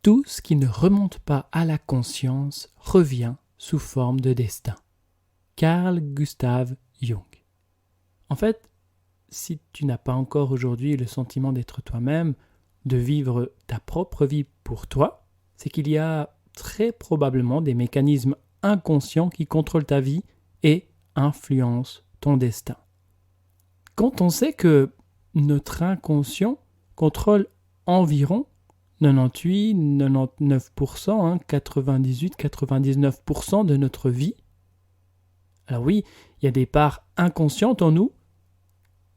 Tout ce qui ne remonte pas à la conscience revient sous forme de destin. Carl Gustav Jung. En fait, si tu n'as pas encore aujourd'hui le sentiment d'être toi-même, de vivre ta propre vie pour toi, c'est qu'il y a très probablement des mécanismes inconscients qui contrôlent ta vie et influencent ton destin. Quand on sait que notre inconscient contrôle environ 98, 99%, 98, 99% de notre vie, alors oui, il y a des parts inconscientes en nous.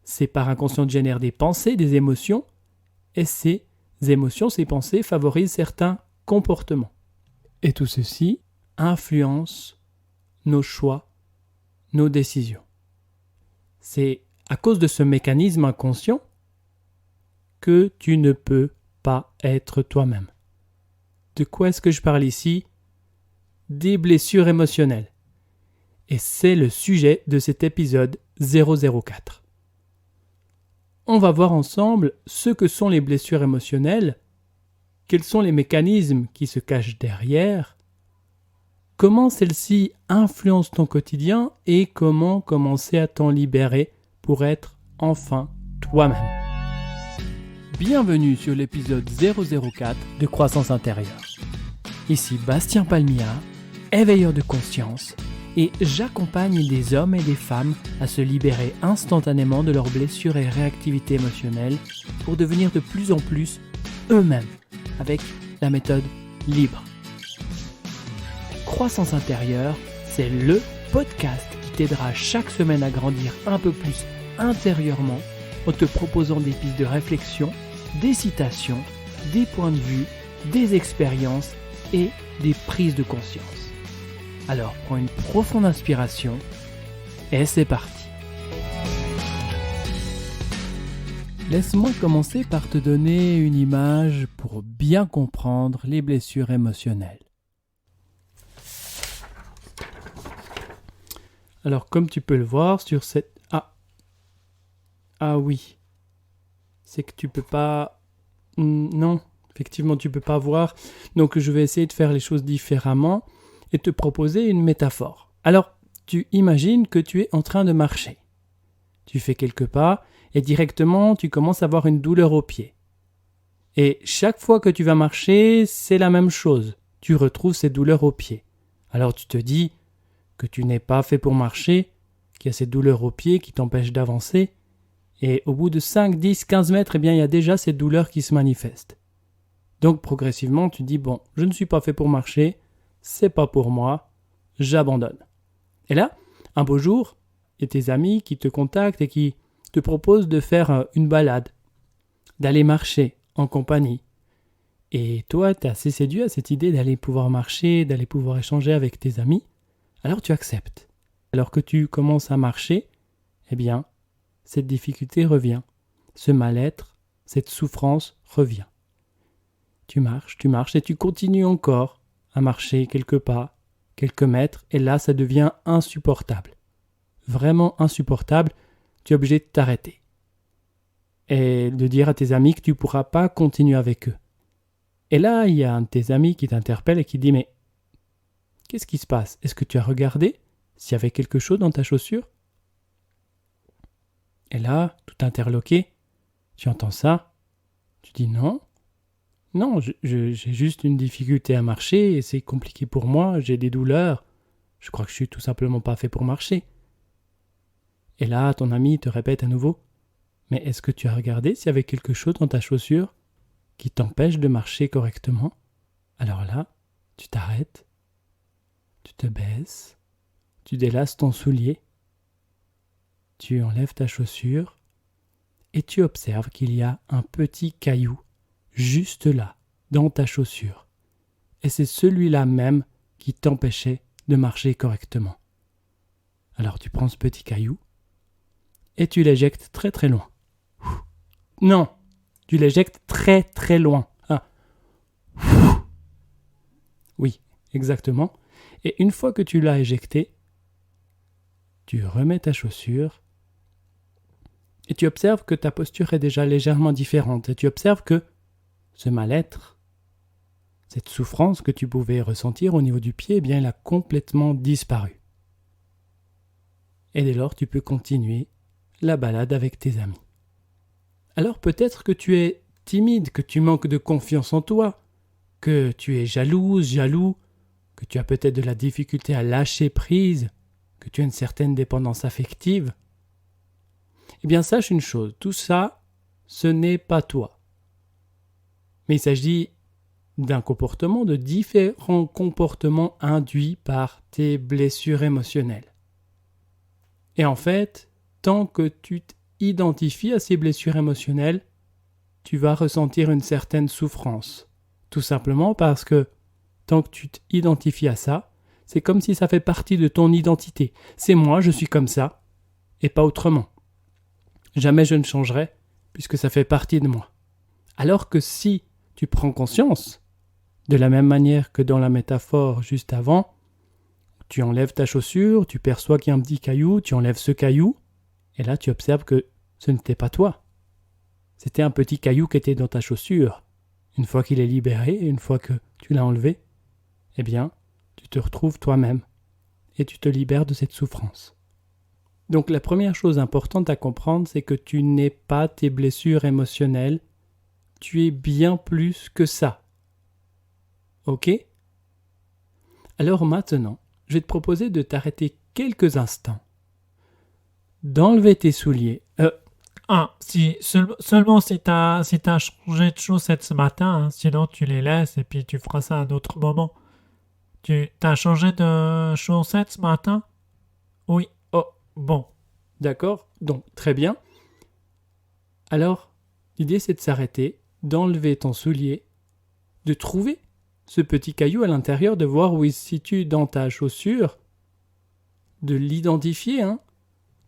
Ces parts inconscientes génèrent des pensées, des émotions, et ces émotions, ces pensées favorisent certains comportements. Et tout ceci influence nos choix, nos décisions. C'est à cause de ce mécanisme inconscient que tu ne peux pas être toi-même. De quoi est-ce que je parle ici ? Des blessures émotionnelles. Et c'est le sujet de cet épisode 004. On va voir ensemble ce que sont les blessures émotionnelles, quels sont les mécanismes qui se cachent derrière, comment celles-ci influencent ton quotidien et comment commencer à t'en libérer pour être enfin toi-même. Bienvenue sur l'épisode 004 de Croissance intérieure. Ici Bastien Palmia, éveilleur de conscience, et j'accompagne des hommes et des femmes à se libérer instantanément de leurs blessures et réactivités émotionnelles pour devenir de plus en plus eux-mêmes avec la méthode libre. Croissance intérieure, c'est le podcast qui t'aidera chaque semaine à grandir un peu plus intérieurement en te proposant des pistes de réflexion, des citations, des points de vue, des expériences et des prises de conscience. Alors prends une profonde inspiration et c'est parti. Laisse-moi commencer par te donner une image pour bien comprendre les blessures émotionnelles. Alors comme tu peux le voir sur cette... Ah oui, c'est que tu peux pas... Non, effectivement tu peux pas voir, donc je vais essayer de faire les choses différemment et te proposer une métaphore. Alors, tu imagines que tu es en train de marcher. Tu fais quelques pas et directement tu commences à avoir une douleur au pied. Et chaque fois que tu vas marcher, c'est la même chose. Tu retrouves cette douleur au pied. Alors tu te dis que tu n'es pas fait pour marcher, qu'il y a cette douleur au pied qui t'empêche d'avancer. Et au bout de 5, 10, 15 mètres, il y a déjà cette douleur qui se manifeste. Donc progressivement, tu dis, bon, je ne suis pas fait pour marcher, c'est pas pour moi, j'abandonne. Et là, un beau jour, il y a tes amis qui te contactent et qui te proposent de faire une balade, d'aller marcher en compagnie. Et toi, tu es assez séduit à cette idée d'aller pouvoir marcher, d'aller pouvoir échanger avec tes amis, alors tu acceptes. Alors que tu commences à marcher, cette difficulté revient, ce mal-être, cette souffrance revient. Tu marches et tu continues encore à marcher quelques pas, quelques mètres, et là ça devient insupportable. Vraiment insupportable, tu es obligé de t'arrêter. Et de dire à tes amis que tu ne pourras pas continuer avec eux. Et là, il y a un de tes amis qui t'interpelle et qui dit « Mais qu'est-ce qui se passe ? Est-ce que tu as regardé s'il y avait quelque chose dans ta chaussure ?» Et là, tout interloqué, tu entends ça, tu dis « Non, j'ai juste une difficulté à marcher et c'est compliqué pour moi, j'ai des douleurs. Je crois que je suis tout simplement pas fait pour marcher. » Et là, ton ami te répète à nouveau « Mais est-ce que tu as regardé s'il y avait quelque chose dans ta chaussure qui t'empêche de marcher correctement ?» Alors là, tu t'arrêtes, tu te baisses, tu délaces ton soulier, tu enlèves ta chaussure et tu observes qu'il y a un petit caillou juste là, dans ta chaussure. Et c'est celui-là même qui t'empêchait de marcher correctement. Alors tu prends ce petit caillou et tu l'éjectes très très loin. Non, tu l'éjectes très très loin. Oui, exactement. Et une fois que tu l'as éjecté, tu remets ta chaussure et tu observes que ta posture est déjà légèrement différente. Et tu observes que ce mal-être cette souffrance que tu pouvais ressentir au niveau du pied, eh bien, elle a complètement disparu. Et dès lors, tu peux continuer la balade avec tes amis. Alors peut-être que tu es timide, que tu manques de confiance en toi, que tu es jalouse, jaloux, que tu as peut-être de la difficulté à lâcher prise, que tu as une certaine dépendance affective. Eh bien, sache une chose, tout ça, ce n'est pas toi. Mais il s'agit d'un comportement, de différents comportements induits par tes blessures émotionnelles. Et en fait, tant que tu t'identifies à ces blessures émotionnelles, tu vas ressentir une certaine souffrance. Tout simplement parce que tant que tu t'identifies à ça, c'est comme si ça fait partie de ton identité. C'est moi, je suis comme ça, et pas autrement. Jamais je ne changerai, puisque ça fait partie de moi. Alors que si tu prends conscience, de la même manière que dans la métaphore juste avant, tu enlèves ta chaussure, tu perçois qu'il y a un petit caillou, tu enlèves ce caillou, et là tu observes que ce n'était pas toi. C'était un petit caillou qui était dans ta chaussure. Une fois qu'il est libéré, une fois que tu l'as enlevé, eh bien, tu te retrouves toi-même et tu te libères de cette souffrance. Donc la première chose importante à comprendre, c'est que tu n'es pas tes blessures émotionnelles, tu es bien plus que ça. Ok ? Alors maintenant, je vais te proposer de t'arrêter quelques instants, d'enlever tes souliers. Seulement si t'as changé de chaussettes ce matin, hein, sinon tu les laisses et puis tu feras ça à un autre moment. T'as changé de chaussettes ce matin? Oui. Oh, bon. D'accord, donc très bien. Alors, l'idée c'est de s'arrêter, d'enlever ton soulier, de trouver ce petit caillou à l'intérieur, de voir où il se situe dans ta chaussure, de l'identifier,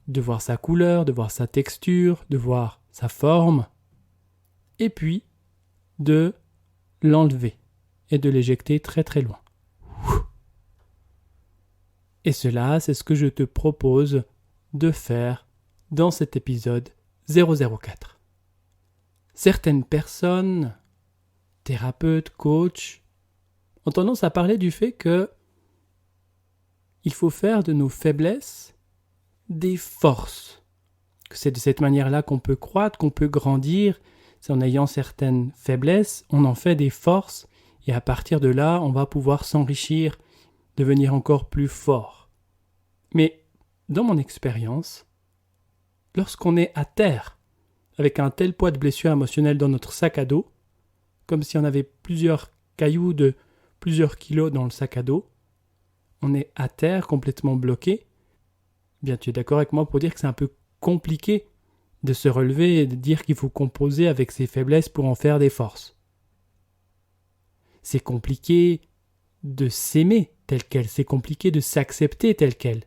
de voir sa couleur, de voir sa texture, de voir sa forme, et puis de l'enlever et de l'éjecter très très loin. Et cela, c'est ce que je te propose de faire dans cet épisode 004. Certaines personnes, thérapeutes, coachs, ont tendance à parler du fait que il faut faire de nos faiblesses des forces. Que c'est de cette manière-là qu'on peut croître, qu'on peut grandir. C'est en ayant certaines faiblesses, on en fait des forces et à partir de là, on va pouvoir s'enrichir, devenir encore plus fort. Mais dans mon expérience, lorsqu'on est à terre, avec un tel poids de blessures émotionnelles dans notre sac à dos, comme si on avait plusieurs cailloux de plusieurs kilos dans le sac à dos, on est à terre, complètement bloqué. Bien, tu es d'accord avec moi pour dire que c'est un peu compliqué de se relever et de dire qu'il faut composer avec ses faiblesses pour en faire des forces. C'est compliqué de s'aimer tel quel, c'est compliqué de s'accepter tel quel.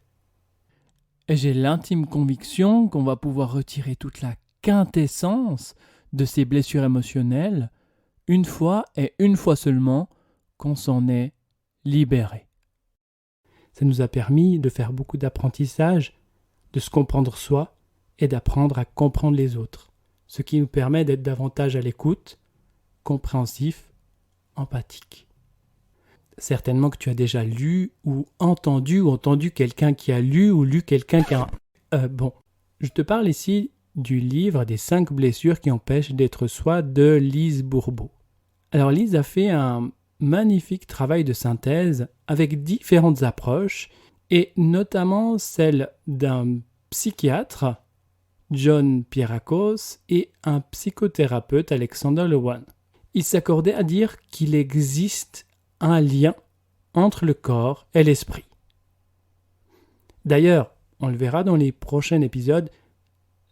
Et j'ai l'intime conviction qu'on va pouvoir retirer toute la quintessence de ces blessures émotionnelles une fois et une fois seulement qu'on s'en est libéré. Ça nous a permis de faire beaucoup d'apprentissage, de se comprendre soi et d'apprendre à comprendre les autres, ce qui nous permet d'être davantage à l'écoute, compréhensif, empathique. Certainement que tu as déjà lu ou entendu quelqu'un qui a lu quelqu'un qui a... je te parle ici du livre des 5 blessures qui empêchent d'être soi de Lise Bourbeau. Alors Lise a fait un magnifique travail de synthèse avec différentes approches et notamment celle d'un psychiatre, John Pierrakos, et un psychothérapeute, Alexander Lowen. Ils s'accordaient à dire qu'il existe un lien entre le corps et l'esprit. D'ailleurs, on le verra dans les prochains épisodes,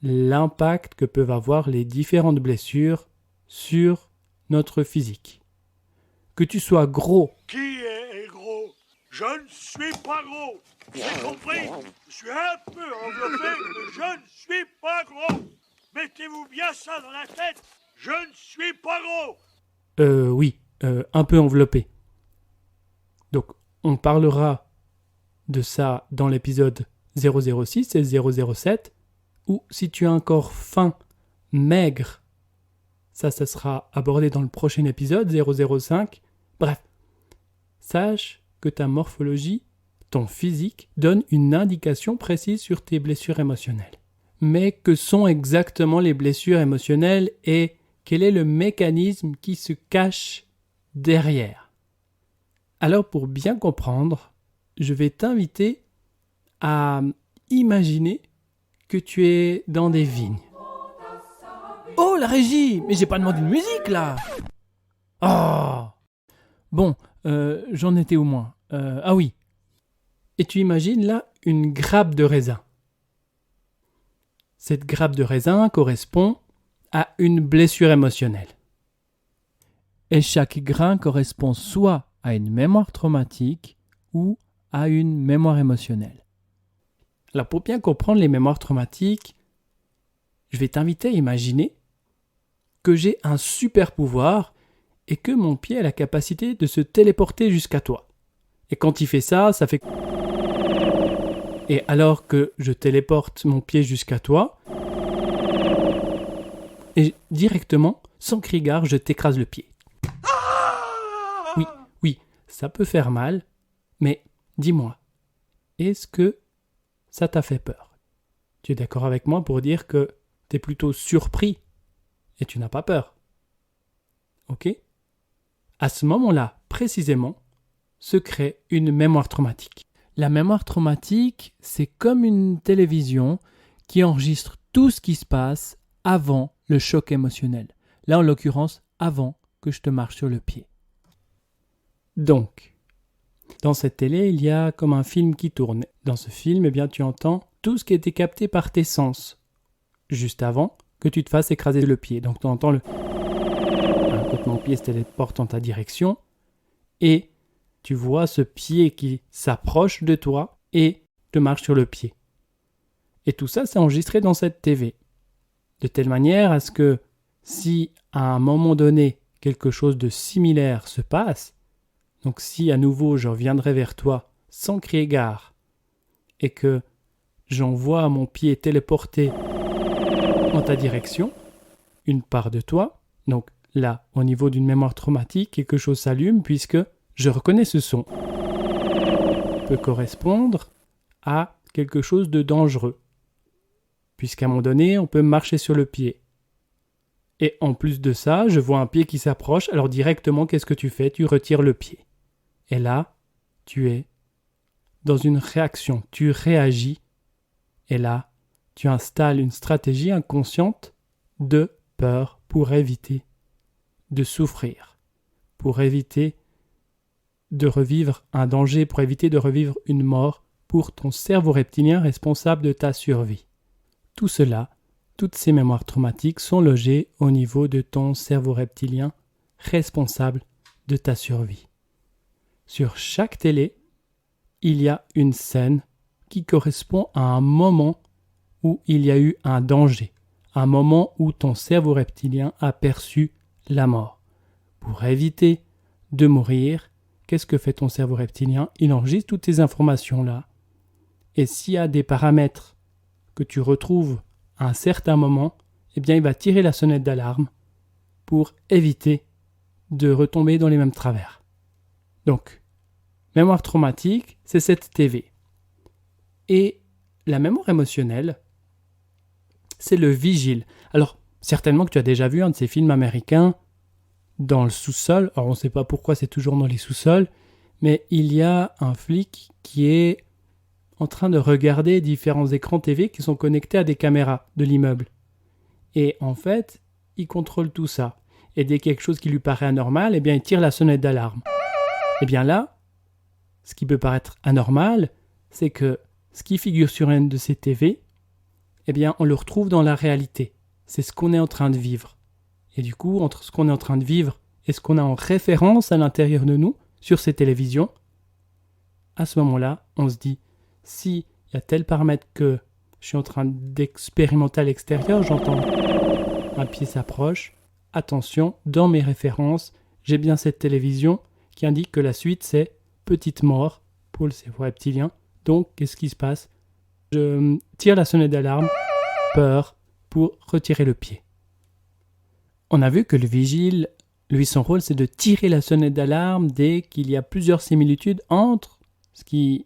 l'impact que peuvent avoir les différentes blessures sur notre physique. Que tu sois gros. Qui est gros? Je ne suis pas gros. Vous avez compris? Je suis un peu enveloppé, mais je ne suis pas gros. Mettez-vous bien ça dans la tête. Je ne suis pas gros. Oui, un peu enveloppé. Donc, on parlera de ça dans l'épisode 006 et 007, ou si tu as un corps fin, maigre, ça sera abordé dans le prochain épisode 005, Bref, sache que ta morphologie, ton physique, donne une indication précise sur tes blessures émotionnelles. Mais que sont exactement les blessures émotionnelles et quel est le mécanisme qui se cache derrière? Alors pour bien comprendre, je vais t'inviter à imaginer que tu es dans des vignes. Oh, la régie! Mais j'ai pas demandé de musique, là! Oh! Bon, j'en étais au moins. Ah oui. Et tu imagines là une grappe de raisin. Cette grappe de raisin correspond à une blessure émotionnelle. Et chaque grain correspond soit à une mémoire traumatique ou à une mémoire émotionnelle. Alors pour bien comprendre les mémoires traumatiques, je vais t'inviter à imaginer que j'ai un super pouvoir et que mon pied a la capacité de se téléporter jusqu'à toi. Et quand il fait ça, ça fait... Et alors que je téléporte mon pied jusqu'à toi, et directement, sans cri gare, je t'écrase le pied. Oui, ça peut faire mal, mais dis-moi, est-ce que ça t'a fait peur? Tu es d'accord avec moi pour dire que t'es plutôt surpris et tu n'as pas peur. Ok? À ce moment-là, précisément, se crée une mémoire traumatique. La mémoire traumatique, c'est comme une télévision qui enregistre tout ce qui se passe avant le choc émotionnel. Là, en l'occurrence, avant que je te marche sur le pied. Donc, dans cette télé, il y a comme un film qui tourne. Dans ce film, eh bien, tu entends tout ce qui a été capté par tes sens, juste avant que tu te fasses écraser le pied. Donc, tu entends quand mon pied se téléporte en ta direction, et tu vois ce pied qui s'approche de toi et te marche sur le pied. Et tout ça, c'est enregistré dans cette TV. De telle manière à ce que si à un moment donné, quelque chose de similaire se passe, donc si à nouveau je reviendrai vers toi sans crier gare et que j'envoie mon pied téléporté en ta direction, une part de toi, donc là, au niveau d'une mémoire traumatique, quelque chose s'allume puisque je reconnais ce son. Peut correspondre à quelque chose de dangereux, puisqu'à un moment donné, on peut marcher sur le pied. Et en plus de ça, je vois un pied qui s'approche, alors directement, qu'est-ce que tu fais? Tu retires le pied. Et là, tu es dans une réaction, tu réagis, et là, tu installes une stratégie inconsciente de peur pour éviter de souffrir, pour éviter de revivre un danger, pour éviter de revivre une mort pour ton cerveau reptilien responsable de ta survie. Tout cela, toutes ces mémoires traumatiques sont logées au niveau de ton cerveau reptilien responsable de ta survie. Sur chaque télé, il y a une scène qui correspond à un moment où il y a eu un danger, un moment où ton cerveau reptilien a perçu la mort. Pour éviter de mourir, qu'est-ce que fait ton cerveau reptilien? Il enregistre toutes ces informations-là. Et s'il y a des paramètres que tu retrouves à un certain moment, eh bien il va tirer la sonnette d'alarme pour éviter de retomber dans les mêmes travers. Donc, mémoire traumatique, c'est cette TV. Et la mémoire émotionnelle, c'est le vigile. Alors, certainement que tu as déjà vu un de ces films américains dans le sous-sol. Alors, on ne sait pas pourquoi c'est toujours dans les sous-sols, mais il y a un flic qui est en train de regarder différents écrans TV qui sont connectés à des caméras de l'immeuble. Et en fait, il contrôle tout ça. Et dès qu'il y a quelque chose qui lui paraît anormal, eh bien, il tire la sonnette d'alarme. Eh bien là, ce qui peut paraître anormal, c'est que ce qui figure sur une de ces TV, eh bien, on le retrouve dans la réalité. C'est ce qu'on est en train de vivre. Et du coup, entre ce qu'on est en train de vivre et ce qu'on a en référence à l'intérieur de nous, sur ces télévisions, à ce moment-là, on se dit, s'il y a tel paramètre que je suis en train d'expérimenter à l'extérieur, j'entends un pied s'approche, attention, dans mes références, j'ai bien cette télévision qui indique que la suite c'est petite mort pour le cerveau reptilien. Donc, qu'est-ce qui se passe? Je tire la sonnette d'alarme, peur, pour retirer le pied. On a vu que le vigile Lui, son rôle, c'est de tirer la sonnette d'alarme dès qu'il y a plusieurs similitudes entre ce qui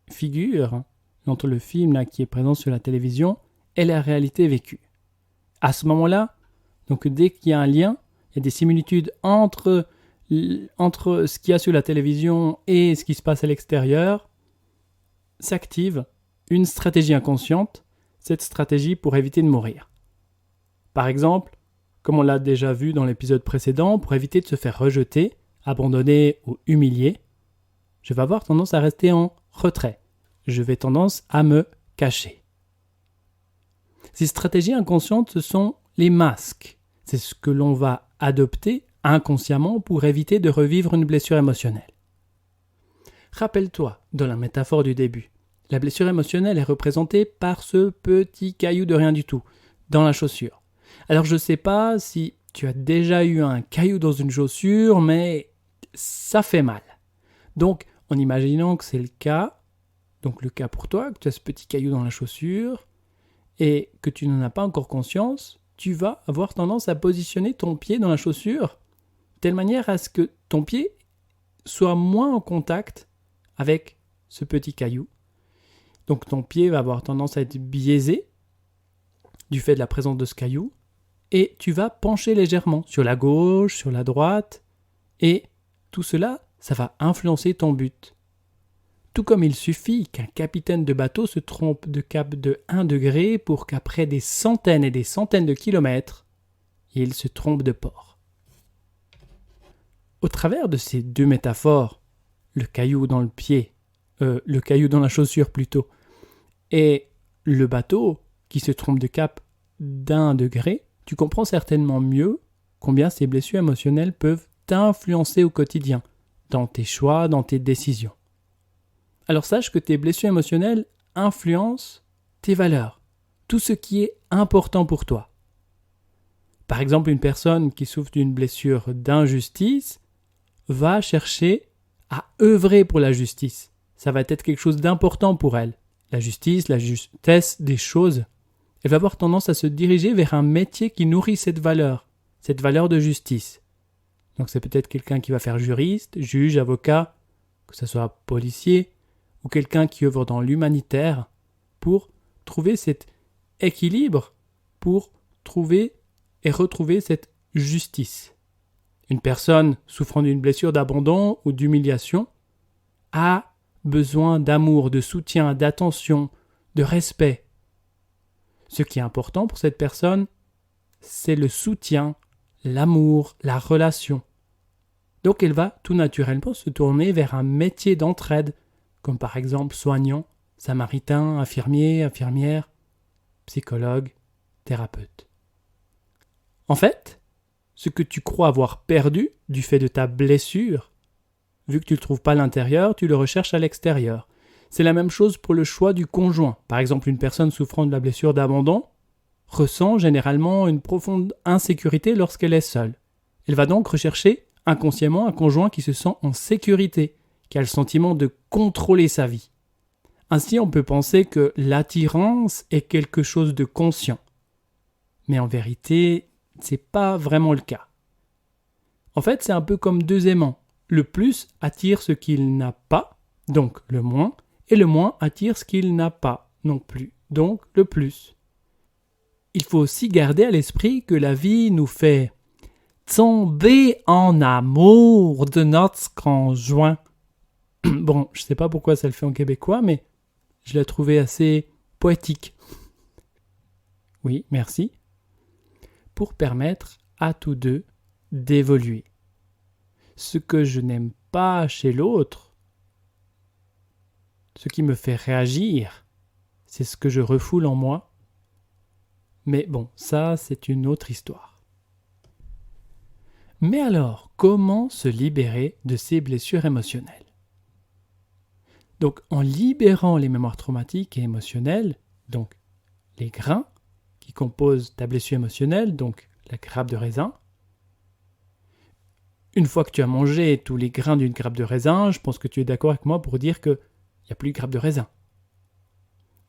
figure, entre le film là, qui est présent sur la télévision et la réalité vécue. À ce moment-là, donc dès qu'il y a un lien, il y a des similitudes entre ce qu'il y a sur la télévision et ce qui se passe à l'extérieur, s'active une stratégie inconsciente, cette stratégie pour éviter de mourir. Par exemple, comme on l'a déjà vu dans l'épisode précédent, pour éviter de se faire rejeter, abandonner ou humilier, je vais avoir tendance à rester en retrait. Je vais tendance à me cacher. Ces stratégies inconscientes, ce sont les masques. C'est ce que l'on va adopter inconsciemment pour éviter de revivre une blessure émotionnelle. Rappelle-toi, dans la métaphore du début, la blessure émotionnelle est représentée par ce petit caillou de rien du tout, dans la chaussure. Alors je ne sais pas si tu as déjà eu un caillou dans une chaussure, mais ça fait mal. Donc, en imaginant que c'est le cas pour toi, que tu as ce petit caillou dans la chaussure, et que tu n'en as pas encore conscience, tu vas avoir tendance à positionner ton pied dans la chaussure de telle manière à ce que ton pied soit moins en contact avec ce petit caillou. Donc ton pied va avoir tendance à être biaisé du fait de la présence de ce caillou, et tu vas pencher légèrement sur la gauche, sur la droite, et tout cela, ça va influencer ton but. Tout comme il suffit qu'un capitaine de bateau se trompe de cap de 1 degré pour qu'après des centaines et des centaines de kilomètres, il se trompe de port. Au travers de ces deux métaphores, le caillou dans le pied, le caillou dans la chaussure plutôt, et le bateau qui se trompe de cap d'1 degré, tu comprends certainement mieux combien ces blessures émotionnelles peuvent t'influencer au quotidien, dans tes choix, dans tes décisions. Alors sache que tes blessures émotionnelles influencent tes valeurs, tout ce qui est important pour toi. Par exemple, une personne qui souffre d'une blessure d'injustice va chercher à œuvrer pour la justice. Ça va être quelque chose d'important pour elle. La justice, la justesse des choses. Elle va avoir tendance à se diriger vers un métier qui nourrit cette valeur de justice. Donc c'est peut-être quelqu'un qui va faire juriste, juge, avocat, que ce soit policier, ou quelqu'un qui œuvre dans l'humanitaire pour trouver cet équilibre, pour trouver et retrouver cette justice. Une personne souffrant d'une blessure d'abandon ou d'humiliation a besoin d'amour, de soutien, d'attention, de respect. Ce qui est important pour cette personne, c'est le soutien, l'amour, la relation. Donc elle va tout naturellement se tourner vers un métier d'entraide, comme par exemple soignant, samaritain, infirmier, infirmière, psychologue, thérapeute. En fait, ce que tu crois avoir perdu du fait de ta blessure, vu que tu ne le trouves pas à l'intérieur, tu le recherches à l'extérieur. C'est la même chose pour le choix du conjoint. Par exemple, une personne souffrant de la blessure d'abandon ressent généralement une profonde insécurité lorsqu'elle est seule. Elle va donc rechercher inconsciemment un conjoint qui se sent en sécurité, qui a le sentiment de contrôler sa vie. Ainsi, on peut penser que l'attirance est quelque chose de conscient. Mais en vérité, c'est pas vraiment le cas. En fait, c'est un peu comme deux aimants. Le plus attire ce qu'il n'a pas, donc le moins, et le moins attire ce qu'il n'a pas non plus, donc le plus. Il faut aussi garder à l'esprit que la vie nous fait tomber en amour de notre conjoint. Bon, je sais pas pourquoi ça le fait en québécois, mais je l'ai trouvé assez poétique. Oui, merci. Pour permettre à tous deux d'évoluer. Ce que je n'aime pas chez l'autre, ce qui me fait réagir, c'est ce que je refoule en moi. Mais bon, ça, c'est une autre histoire. Mais alors, comment se libérer de ces blessures émotionnelles ? Donc, en libérant les mémoires traumatiques et émotionnelles, donc les grains qui composent ta blessure émotionnelle, donc la grappe de raisin, une fois que tu as mangé tous les grains d'une grappe de raisin, je pense que tu es d'accord avec moi pour dire qu'il n'y a plus de grappe de raisin.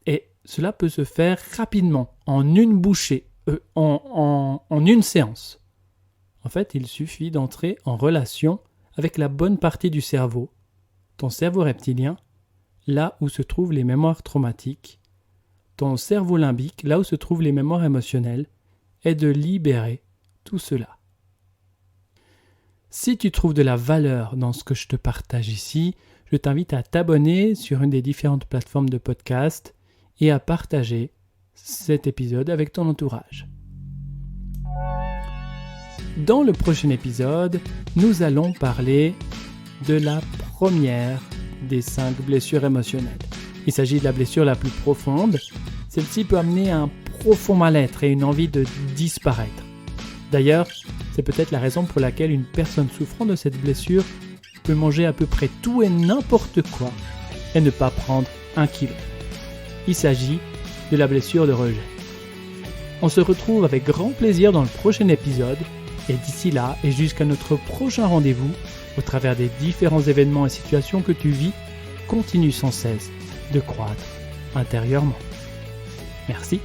Et cela peut se faire rapidement, en une bouchée, en une séance. En fait, il suffit d'entrer en relation avec la bonne partie du cerveau, ton cerveau reptilien, là où se trouvent les mémoires traumatiques, ton cerveau limbique, là où se trouvent les mémoires émotionnelles, et de libérer tout cela. Si tu trouves de la valeur dans ce que je te partage ici, je t'invite à t'abonner sur une des différentes plateformes de podcast et à partager cet épisode avec ton entourage. Dans le prochain épisode, nous allons parler de la première des 5 blessures émotionnelles. Il s'agit de la blessure la plus profonde. Celle-ci peut amener à un profond mal-être et une envie de disparaître. D'ailleurs, c'est peut-être la raison pour laquelle une personne souffrant de cette blessure peut manger à peu près tout et n'importe quoi et ne pas prendre 1 kilo. Il s'agit de la blessure de rejet. On se retrouve avec grand plaisir dans le prochain épisode et d'ici là et jusqu'à notre prochain rendez-vous, au travers des différents événements et situations que tu vis, continue sans cesse de croître intérieurement. Merci.